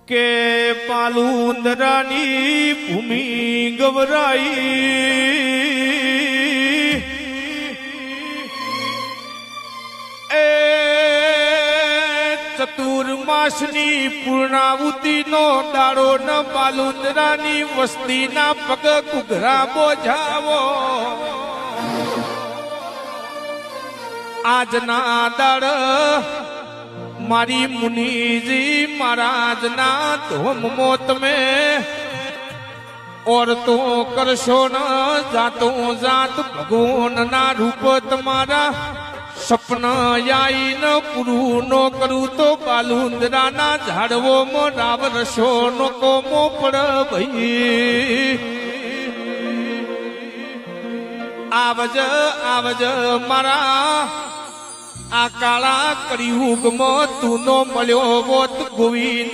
કે પાલુંદરાની ભૂમિ ગવરાઈ એ ચતુર્માસની પૂર્ણાહુતિનો દાડો ન પાલુંદરાની વસ્તીના પગ ઘૂઘરા બોજાવો આજના દાડ मारी मुनि जी महाराज ना धोम मोत में और तो करशो न जातो जात भगवान ना रूप तुम्हारा सपना आई न पुरु नो करू तो बालुंदरा ना झाड़वो मो राव रसो नो को मो पड़ भई आवज आवज मारा आ काला कलियुग में तू नो मल्यो वोत गोविंद।